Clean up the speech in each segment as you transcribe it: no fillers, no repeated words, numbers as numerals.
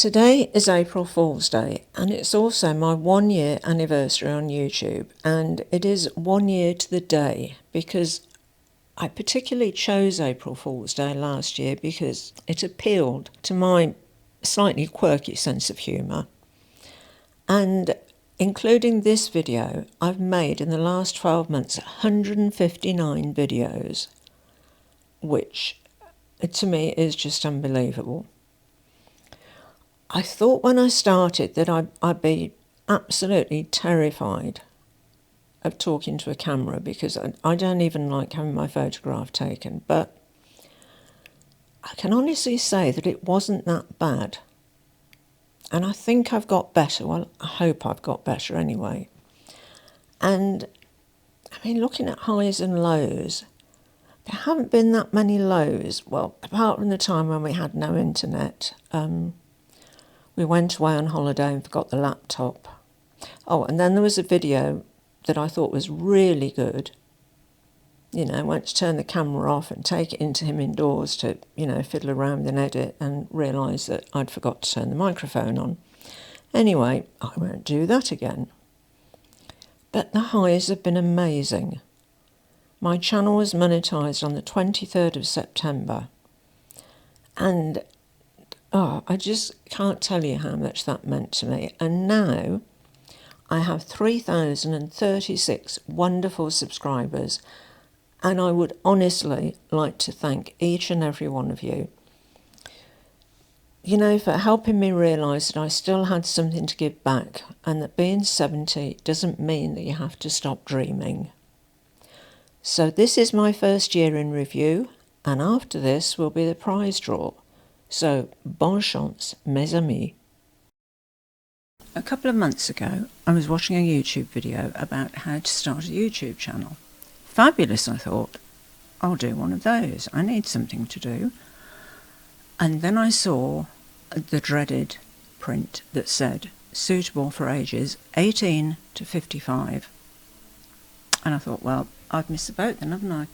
Today is April Fool's Day, and it's also my 1 year anniversary on YouTube, and it is 1 year to the day because I particularly chose April Fool's Day last year because it appealed to my slightly quirky sense of humour. And including this video, I've made in the last 12 months 159 videos, which to me is just unbelievable. I thought when I started that I'd be absolutely terrified of talking to a camera because I don't even like having my photograph taken, but I can honestly say that it wasn't that bad. And I think I've got better. Well, I hope I've got better anyway. And I mean, looking at highs and lows, there haven't been that many lows. Well, apart from the time when we had no internet. We went away on holiday and forgot the laptop. Oh, and then there was a video that I thought was really good. You know, I went to turn the camera off and take it into him indoors to, fiddle around with an edit and realise that I'd forgot to turn the microphone on. Anyway, I won't do that again. But the highs have been amazing. My channel was monetised on the 23rd of September. And I just can't tell you how much that meant to me. And now I have 3,036 wonderful subscribers. And I would honestly like to thank each and every one of you, for helping me realise that I still had something to give back and that being 70 doesn't mean that you have to stop dreaming. So this is my first year in review, and after this will be the prize draw. So, bonne chance, mes amis. A couple of months ago, I was watching a YouTube video about how to start a YouTube channel. Fabulous, I thought. I'll do one of those. I need something to do. And then I saw the dreaded print that said, suitable for ages 18 to 55. And I thought, well, I've missed the boat then, haven't I?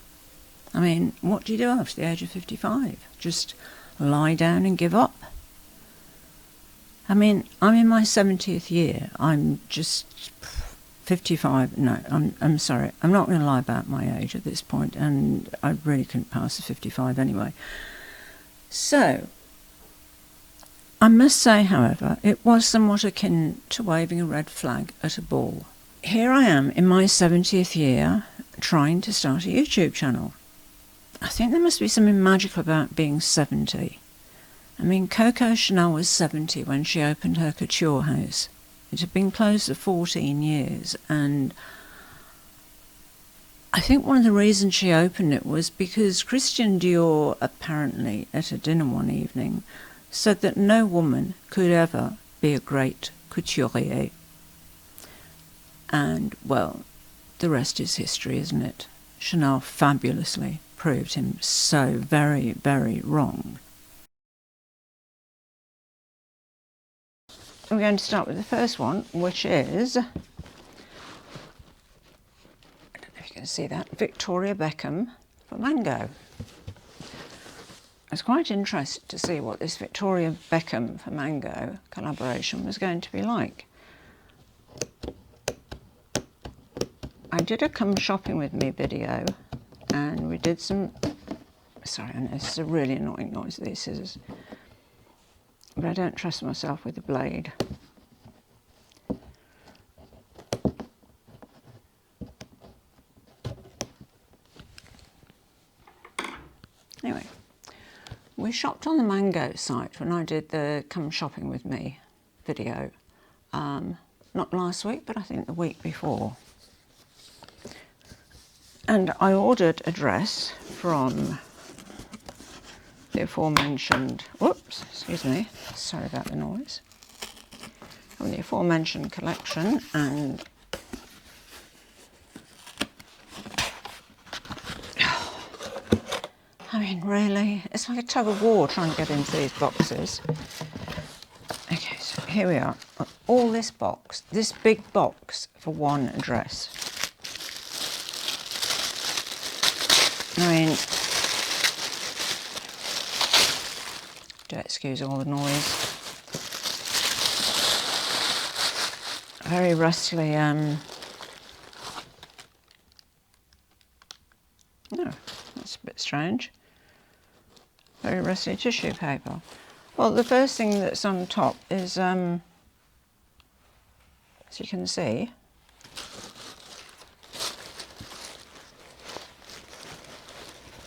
I mean, what do you do after the age of 55? Just lie down and give up? I mean, I'm in my 70th year. I'm just 55. No, I'm sorry. I'm not going to lie about my age at this point, and I really couldn't pass the 55 anyway. So, I must say, however, it was somewhat akin to waving a red flag at a ball. Here I am in my 70th year trying to start a YouTube channel. I think there must be something magical about being 70. I mean, Coco Chanel was 70 when she opened her couture house. It had been closed for 14 years, and I think one of the reasons she opened it was because Christian Dior, apparently at a dinner one evening, said that no woman could ever be a great couturier. And, well, the rest is history, isn't it? Chanel fabulously proved him so very, very wrong. We're going to start with the first one, which is, I don't know if you can see that, Victoria Beckham for Mango. I was quite interested to see what this Victoria Beckham for Mango collaboration was going to be like. I did a come shopping with me video, and we did some, sorry, I know this is a really annoying noise, these scissors, but I don't trust myself with the blade. Anyway, we shopped on the Mango site when I did the come shopping with me video. Not last week, but I think the week before. And I ordered a dress from the aforementioned, whoops, excuse me, sorry about the noise, from the aforementioned collection, and I mean, really, it's like a tug of war trying to get into these boxes. Okay, so here we are, all this box, this big box for one dress. I mean, do excuse all the noise. very rustly, no, that's a bit strange. Very rustly tissue paper. Well, the first thing that's on top is, as you can see,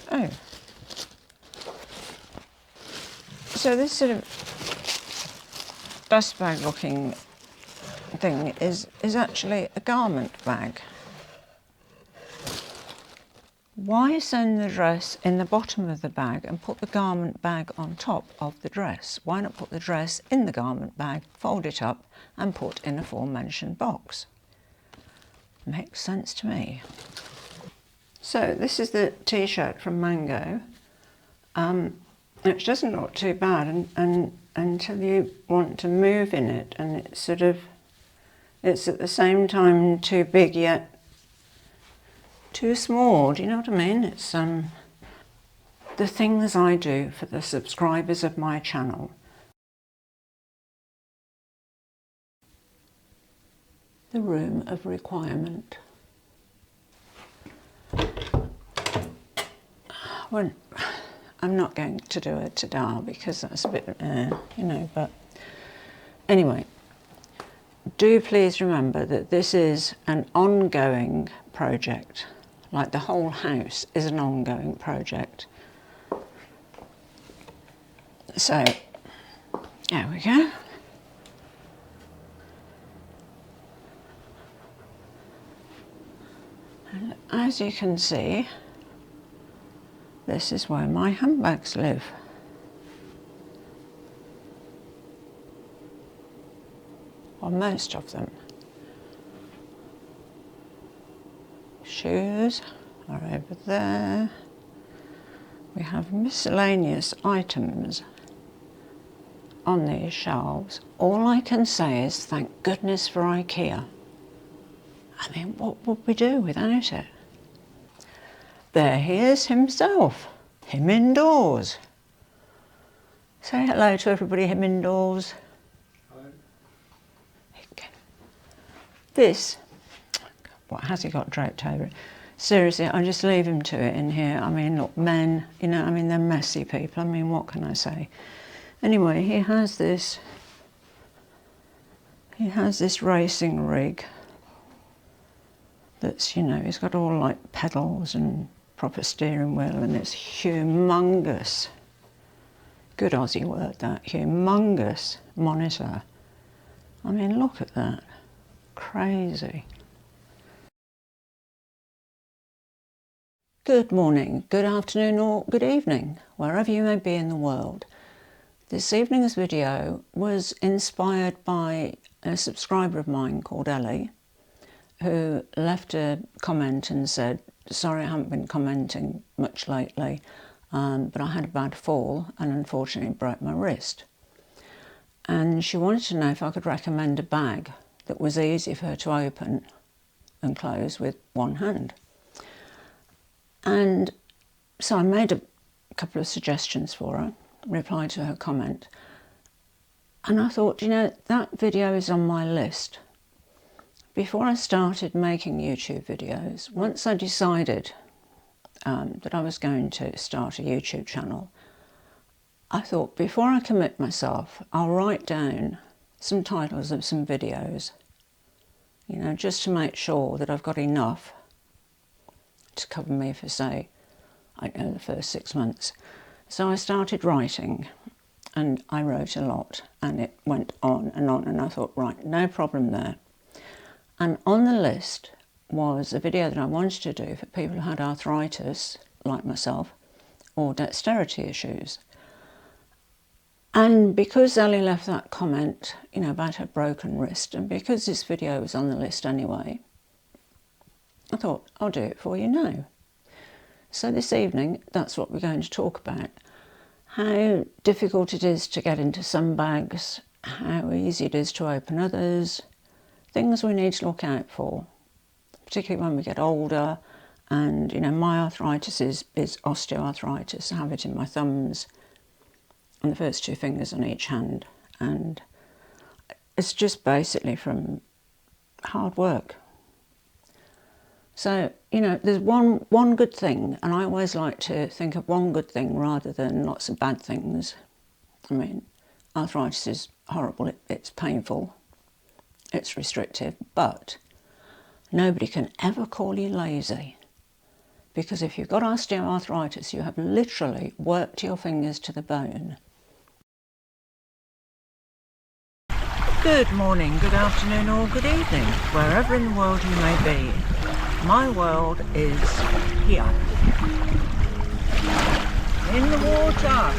oh, so this sort of dust bag looking thing is actually a garment bag. Why send the dress in the bottom of the bag and put the garment bag on top of the dress? Why not put the dress in the garment bag, fold it up and put in a aforementioned box? Makes sense to me. So this is the t-shirt from Mango, which doesn't look too bad and until you want to move in it, and it's sort of, it's at the same time too big yet too small, do you know what I mean? It's the things I do for the subscribers of my channel. The room of requirement. Well, I'm not going to do a ta-da because that's a bit, you know, but anyway, do please remember that this is an ongoing project. Like the whole house is an ongoing project. So, there we go. And as you can see, this is where my handbags live. Or most of them. Shoes are over there. We have miscellaneous items on these shelves. All I can say is thank goodness for IKEA. I mean, what would we do without it? There he is himself, him indoors. Say hello to everybody, him indoors. Hello. Okay. This, what has he got draped over it? Seriously, I just leave him to it in here. I mean, look, men, you know, I mean, they're messy people. I mean, what can I say? Anyway, he has this racing rig that's, you know, he's got all like pedals and proper steering wheel, and it's humongous. Good Aussie word, that, humongous monitor. I mean, look at that. Crazy. Good morning, good afternoon or good evening, wherever you may be in the world. This evening's video was inspired by a subscriber of mine called Ellie, who left a comment and said, sorry I haven't been commenting much lately, but I had a bad fall and unfortunately broke my wrist. And she wanted to know if I could recommend a bag that was easy for her to open and close with one hand. And so I made a couple of suggestions for her, replied to her comment, and I thought, you know, that video is on my list. Before I started making YouTube videos, once I decided that I was going to start a YouTube channel, I thought before I commit myself, I'll write down some titles of some videos, you know, just to make sure that I've got enough to cover me for, say, I don't know, the first 6 months. So I started writing, and I wrote a lot, and it went on, and I thought, right, no problem there. And on the list was a video that I wanted to do for people who had arthritis, like myself, or dexterity issues. And because Ellie left that comment, you know, about her broken wrist, and because this video was on the list anyway, I thought, I'll do it for you now. So this evening, that's what we're going to talk about. How difficult it is to get into some bags, how easy it is to open others, things we need to look out for, particularly when we get older. And, you know, my arthritis is osteoarthritis. I have it in my thumbs and the first 2 fingers on each hand. And it's just basically from hard work. So, you know, there's one good thing, and I always like to think of one good thing rather than lots of bad things. I mean, arthritis is horrible, it's painful, it's restrictive, but nobody can ever call you lazy. Because if you've got osteoarthritis, you have literally worked your fingers to the bone. Good morning, good afternoon or good evening, wherever in the world you may be. My world is here, in the water.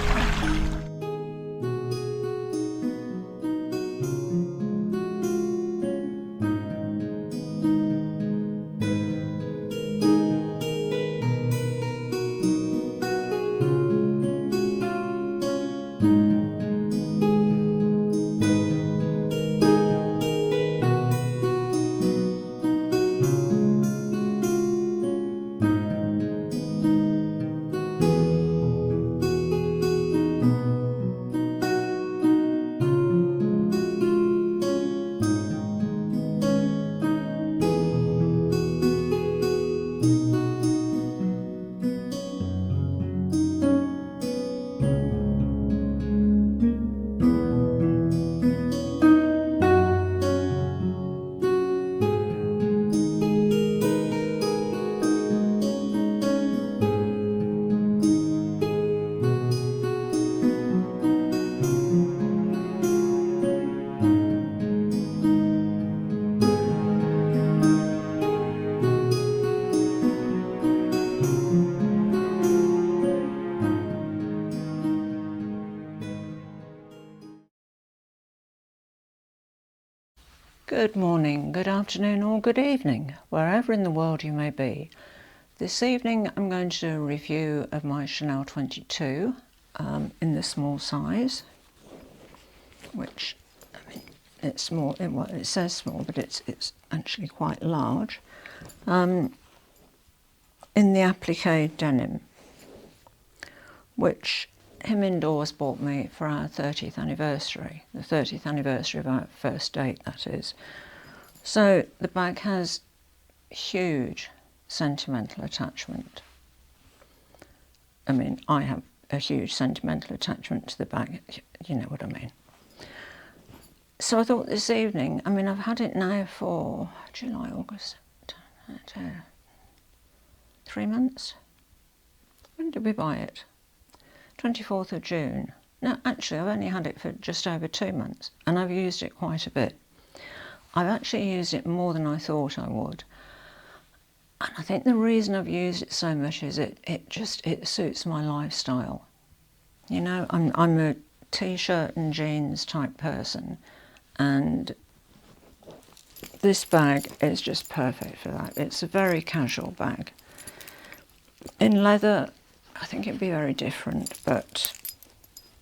Good morning, good afternoon or good evening, wherever in the world you may be. This evening I'm going to do a review of my Chanel 22 in the small size, which, I mean, it's small, well, it says small, but it's actually quite large, in the applique denim, which him indoors bought me for our 30th anniversary, the 30th anniversary of our first date, that is. So the bag has huge sentimental attachment. I mean, I have a huge sentimental attachment to the bag, you know what I mean. So I thought this evening, I mean, I've had it now for July, August, 3 months. When did we buy it? 24th of June. No, actually, I've only had it for just over 2 months, and I've used it quite a bit. I've actually used it more than I thought I would. And I think the reason I've used it so much is it suits my lifestyle. You know, I'm a t-shirt and jeans type person, and this bag is just perfect for that. It's a very casual bag. In leather, I think it'd be very different, but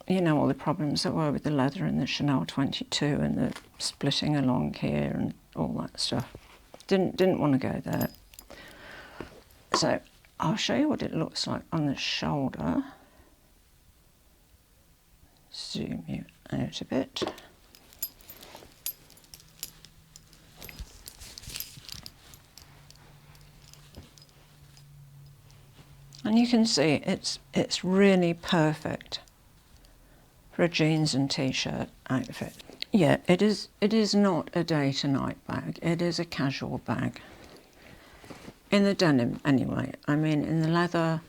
you know all the problems there were with the leather in the Chanel 22 and the splitting along here and all that stuff. Didn't want to go there. So I'll show you what it looks like on the shoulder. Zoom you out a bit. And you can see it's really perfect for a jeans and t-shirt outfit. Yeah, it is not a day to night bag. It is a casual bag. In the denim anyway. I mean, in the leather,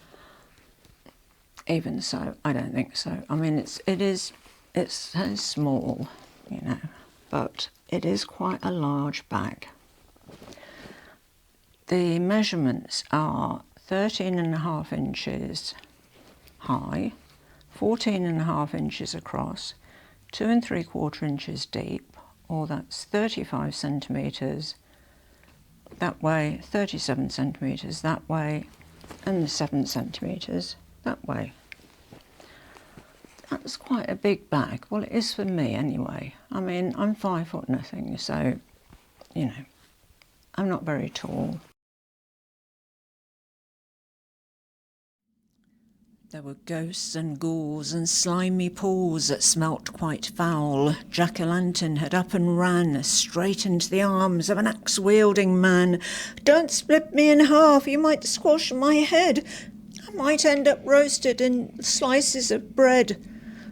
even so, I don't think so. I mean, it's so small, you know, but it is quite a large bag. The measurements are 13.5 inches high, 14.5 inches across, 2 3/4 inches deep, or that's 35 centimetres that way, 37 centimetres that way, and 7 centimetres that way. That's quite a big bag. Well, it is for me anyway. I mean, I'm 5 foot nothing, so, you know, I'm not very tall. There were ghosts and ghouls and slimy pools that smelt quite foul. Jack-o'-lantern had up and ran straight into the arms of an axe-wielding man. "Don't split me in half, you might squash my head. I might end up roasted in slices of bread."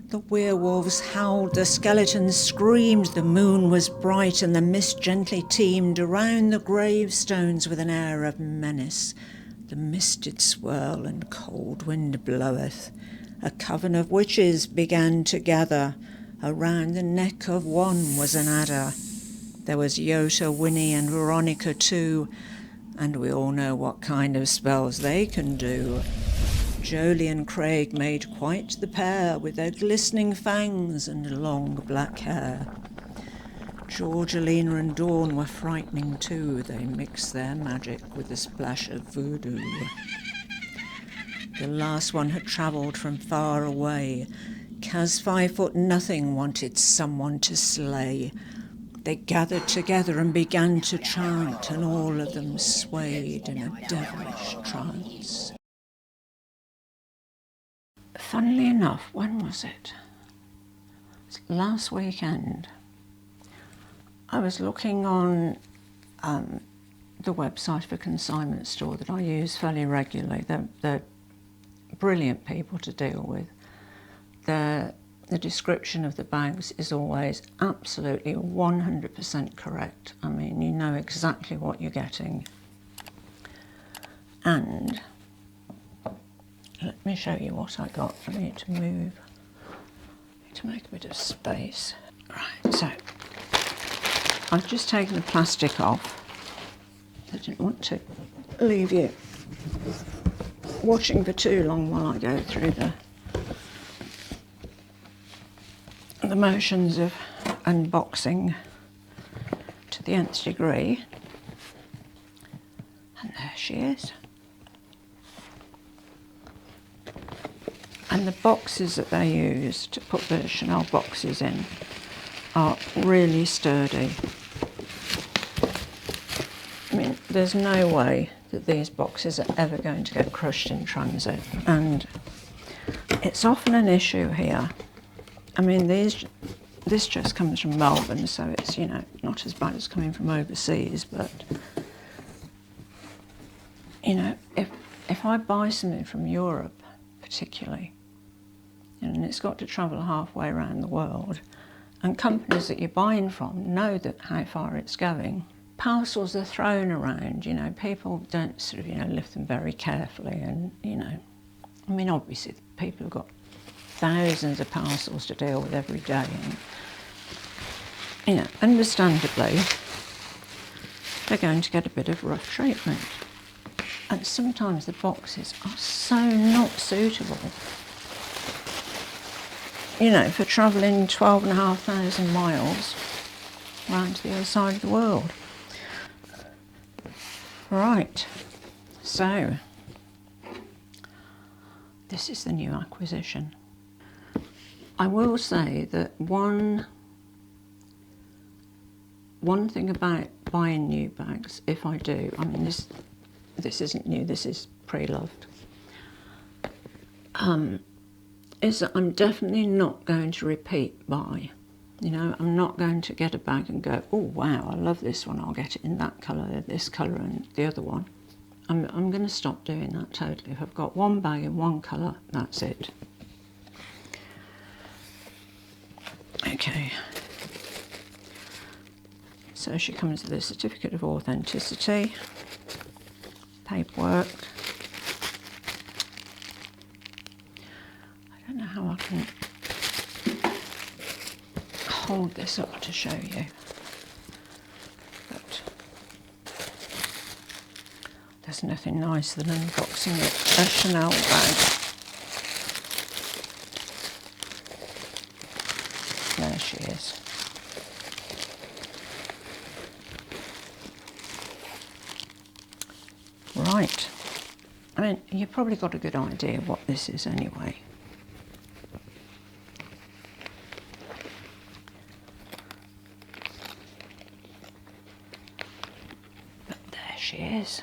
The werewolves howled, the skeletons screamed, the moon was bright and the mist gently teemed around the gravestones with an air of menace. The mist did swirl and cold wind bloweth. A coven of witches began to gather. Around the neck of one was an adder. There was Yota, Winnie and Veronica too, and we all know what kind of spells they can do. Jolie and Craig made quite the pair with their glistening fangs and long black hair. Georgelina and Dawn were frightening too. They mixed their magic with a splash of voodoo. The last one had travelled from far away. Kaz 5'0" wanted someone to slay. They gathered together and began to chant, and all of them swayed in a devilish trance. Funnily enough, when was it? Last weekend. I was looking on the website for consignment store that I use fairly regularly. They're brilliant people to deal with. The description of the bags is always absolutely 100% correct. I mean, you know exactly what you're getting. And let me show you what I got. I need to move. I need to make a bit of space. Right, so I've just taken the plastic off. I didn't want to leave you watching for too long while I go through the motions of unboxing to the nth degree. And there she is. And the boxes that they use to put the Chanel boxes in are really sturdy. I mean, there's no way that these boxes are ever going to get crushed in transit, and it's often an issue here. I mean, this just comes from Melbourne, so it's, you know, not as bad as coming from overseas, but, you know, if I buy something from Europe, particularly, and it's got to travel halfway around the world, and companies that you're buying from know that how far it's going. Parcels are thrown around, you know, people don't sort of, you know, lift them very carefully, and, you know, I mean, obviously people have got thousands of parcels to deal with every day, and, you know, understandably, they're going to get a bit of rough treatment. And sometimes the boxes are so not suitable, you know, for travelling 12,500 miles round to the other side of the world. Right, so this is the new acquisition. I will say that one thing about buying new bags, if I do, I mean this isn't new, this is pre-loved, is that I'm definitely not going to repeat buy. You know, I'm not going to get a bag and go, oh wow, I love this one, I'll get it in that colour, this colour and the other one. I'm going to stop doing that totally. If I've got one bag in one colour, that's it. Okay. So she comes with a certificate of authenticity, paperwork. I don't know how I can hold this up to show you, but there's nothing nicer than unboxing a Chanel bag. There she is. Right, I mean, you've probably got a good idea what this is anyway. But there she is.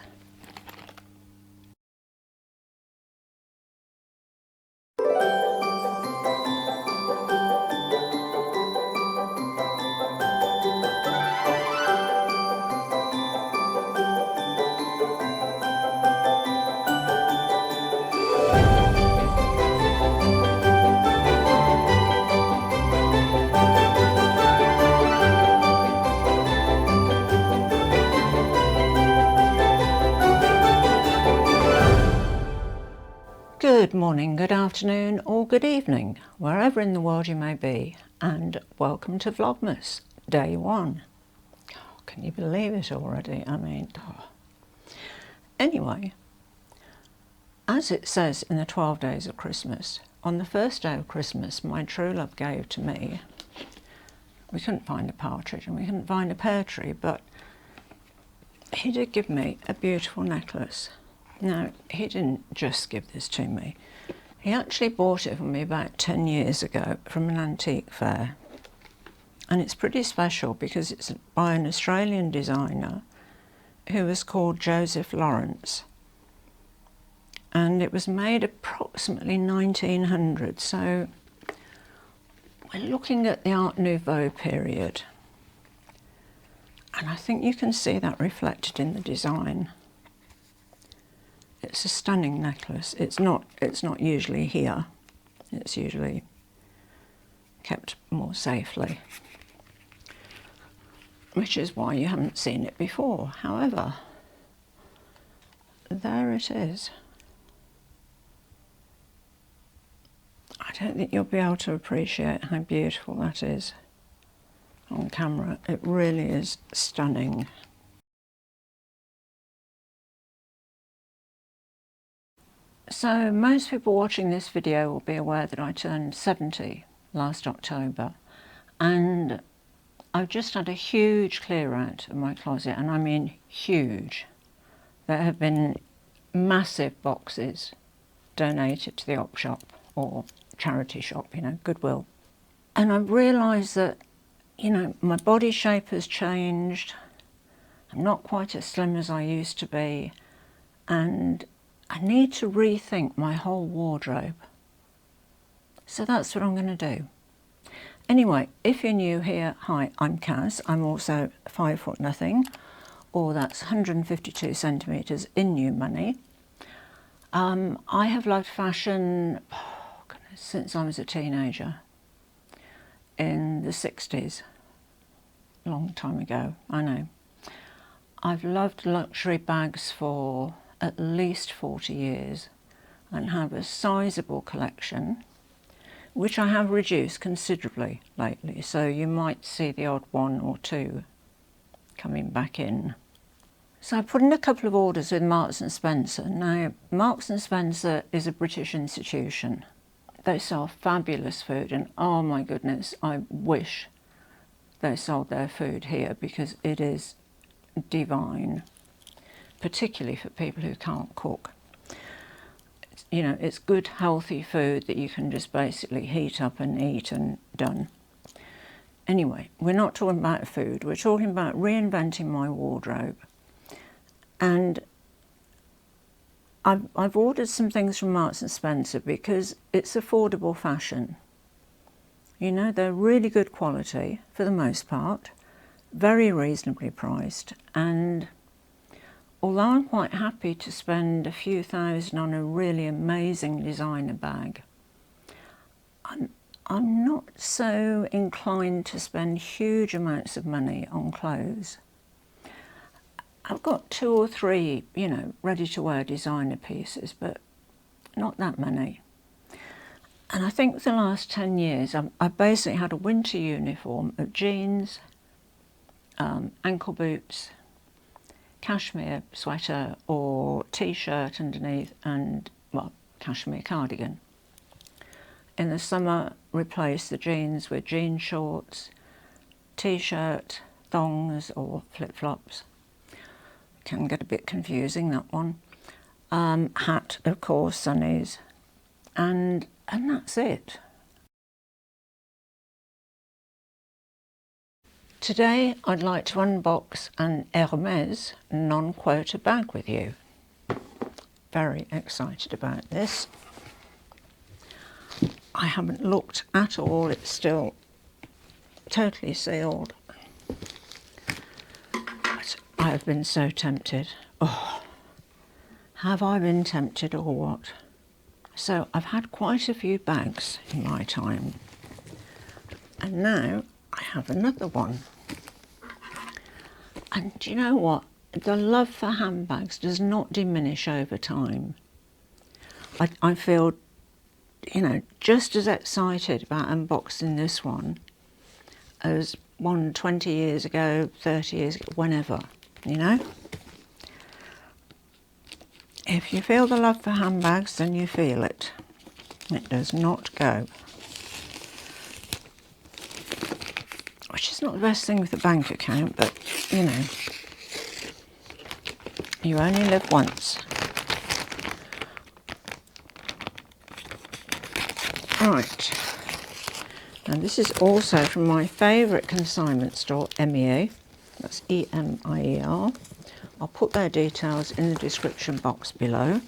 Good morning, good afternoon or good evening, wherever in the world you may be, and welcome to Vlogmas, day 1. Oh, can you believe it already? I mean, Anyway, as it says in the 12 days of Christmas, on the first day of Christmas my true love gave to me, we couldn't find a partridge and we couldn't find a pear tree, but he did give me a beautiful necklace. Now, he didn't just give this to me. He actually bought it for me about 10 years ago from an antique fair. And it's pretty special because it's by an Australian designer who was called Joseph Lawrence. And it was made approximately 1900, so we're looking at the Art Nouveau period. And I think you can see that reflected in the design. It's a stunning necklace. It's not usually here. It's usually kept more safely, which is why you haven't seen it before. However, there it is. I don't think you'll be able to appreciate how beautiful that is on camera. It really is stunning. So most people watching this video will be aware that I turned 70 last October, and I've just had a huge clear out of my closet, and I mean huge. There have been massive boxes donated to the op shop or charity shop, you know, Goodwill. And I've realised that, you know, my body shape has changed. I'm not quite as slim as I used to be, and I need to rethink my whole wardrobe. So that's what I'm going to do. Anyway, if you're new here, hi, I'm Kaz. I'm also 5 foot nothing, or that's 152 centimetres in new money. I have loved fashion since I was a teenager in the 60s. A long time ago, I know. I've loved luxury bags for at least 40 years and have a sizable collection, which I have reduced considerably lately, so you might see the odd one or two coming back in. So I put in a couple of orders with Marks and Spencer. Now, Marks and Spencer is a British institution. They sell fabulous food, and oh my goodness, I wish they sold their food here because it is divine, particularly for people who can't cook. You know, it's good, healthy food that you can just basically heat up and eat and done. Anyway, we're not talking about food, we're talking about reinventing my wardrobe. And I've ordered some things from Marks and Spencer because it's affordable fashion. You know, they're really good quality for the most part, very reasonably priced, and although I'm quite happy to spend a few thousand on a really amazing designer bag, I'm not so inclined to spend huge amounts of money on clothes. I've got 2 or 3, you know, ready-to-wear designer pieces, but not that many. And I think for the last 10 years, I've basically had a winter uniform of jeans, ankle boots, cashmere sweater or t-shirt underneath, and, well, cashmere cardigan. In the summer, replace the jeans with jean shorts, t-shirt, thongs or flip-flops. Can get a bit confusing, that one. Hat, of course, sunnies, and that's it. Today I'd like to unbox an Hermes non-quota bag with you. Very excited about this. I haven't looked at all, it's still totally sealed. But I have been so tempted. Oh, have I been tempted or what? So I've had quite a few bags in my time, and now I have another one. And do you know what? The love for handbags does not diminish over time. I feel, you know, just as excited about unboxing this one as one 20 years ago, 30 years ago, whenever, you know. If you feel the love for handbags, then you feel it. It does not go. Which is not the best thing with a bank account, but, you know, you only live once. Right. And this is also from my favourite consignment store, MEA. That's E-M-I-E-R. I'll put their details in the description box below.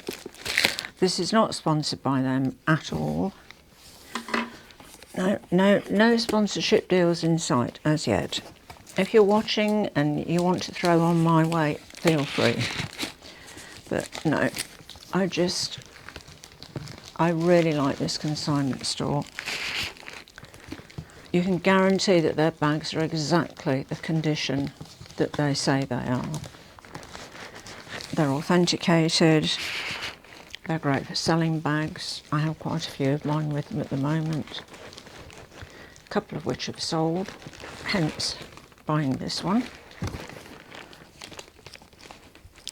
This is not sponsored by them at all. No sponsorship deals in sight as yet. If you're watching and you want to throw on my way, feel free. But no, I really like this consignment store. You can guarantee that their bags are exactly the condition that they say they are. They're authenticated. They're great for selling bags. I have quite a few of mine with them at the moment. A couple of which have sold, hence buying this one.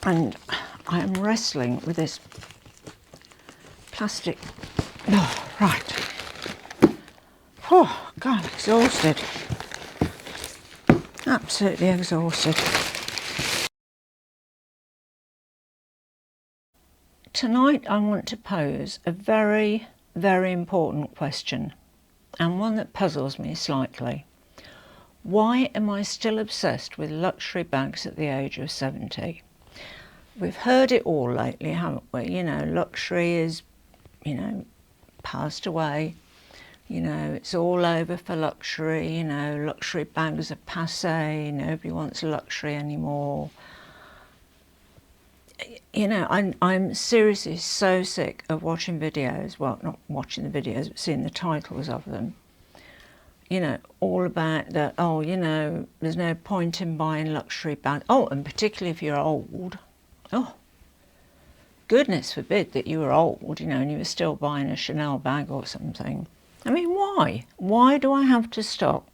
And I am wrestling with this plastic. Oh, right. Oh, God, exhausted. Absolutely exhausted. Tonight I want to pose a very, very important question, and one that puzzles me slightly. Why am I still obsessed with luxury bags at the age of 70? We've heard it all lately, haven't we? You know, luxury is, you know, passed away. You know, it's all over for luxury. You know, luxury bags are passé. Nobody wants luxury anymore. You know, I'm seriously so sick of watching videos, well, not watching the videos, but seeing the titles of them. You know, all about that, oh, you know, there's no point in buying luxury bags. Oh, and particularly if you're old. Oh, goodness forbid that you were old, you know, and you were still buying a Chanel bag or something. I mean, why? Why do I have to stop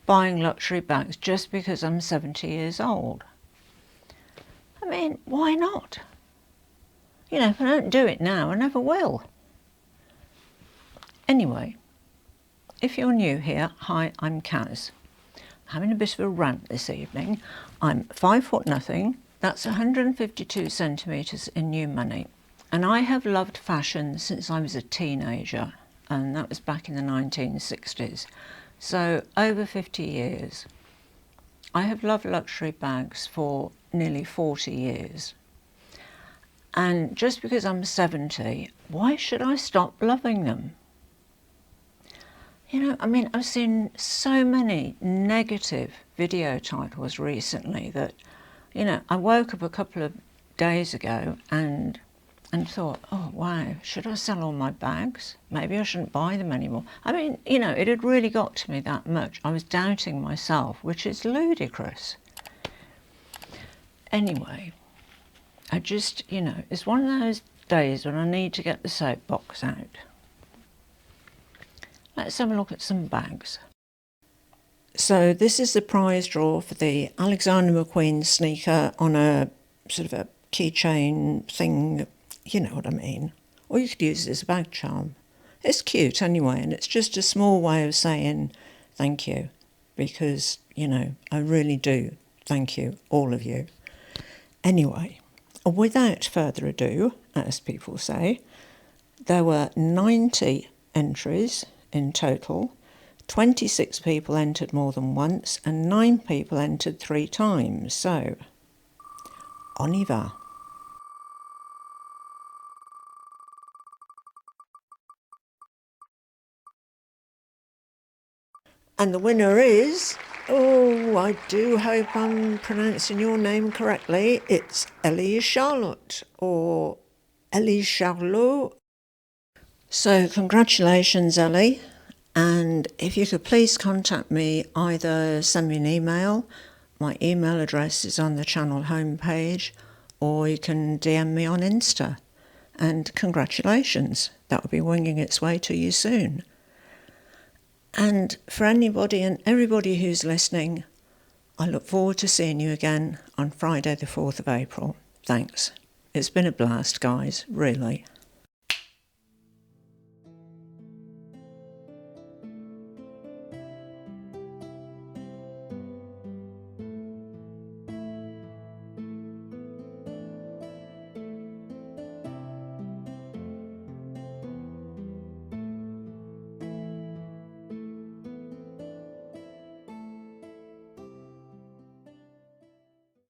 buying luxury bags just because I'm 70 years old? I mean, why not? You know, if I don't do it now, I never will. Anyway, if you're new here, hi, I'm Kaz. Having a bit of a rant this evening. I'm 5 foot nothing, that's 152 centimetres in new money. And I have loved fashion since I was a teenager, and that was back in the 1960s. So over 50 years. I have loved luxury bags for nearly 40 years. And just because I'm 70, why should I stop loving them? You know, I mean, I've seen so many negative video titles recently that, you know, I woke up a couple of days ago and thought, oh, wow, should I sell all my bags? Maybe I shouldn't buy them anymore. I mean, you know, it had really got to me that much. I was doubting myself, which is ludicrous. Anyway, I just, you know, it's one of those days when I need to get the soapbox out. Let's have a look at some bags. So this is the prize draw for the Alexander McQueen sneaker on a sort of a keychain thing, you know what I mean. Or you could use it as a bag charm. It's cute anyway, and it's just a small way of saying thank you, because, you know, I really do thank you, all of you. Anyway, without further ado, as people say, there were 90 entries in total. 26 people entered more than once and 9 people entered 3 times. So, on y va. And the winner is, oh, I do hope I'm pronouncing your name correctly. It's Ellie Charlotte, or Ellie Charlot. So congratulations, Ellie. And if you could please contact me, either send me an email. My email address is on the channel homepage, or you can DM me on Insta. and congratulations, that will be winging its way to you soon. And for anybody and everybody who's listening, I look forward to seeing you again on Friday the 4th of April. Thanks. It's been a blast, guys, really.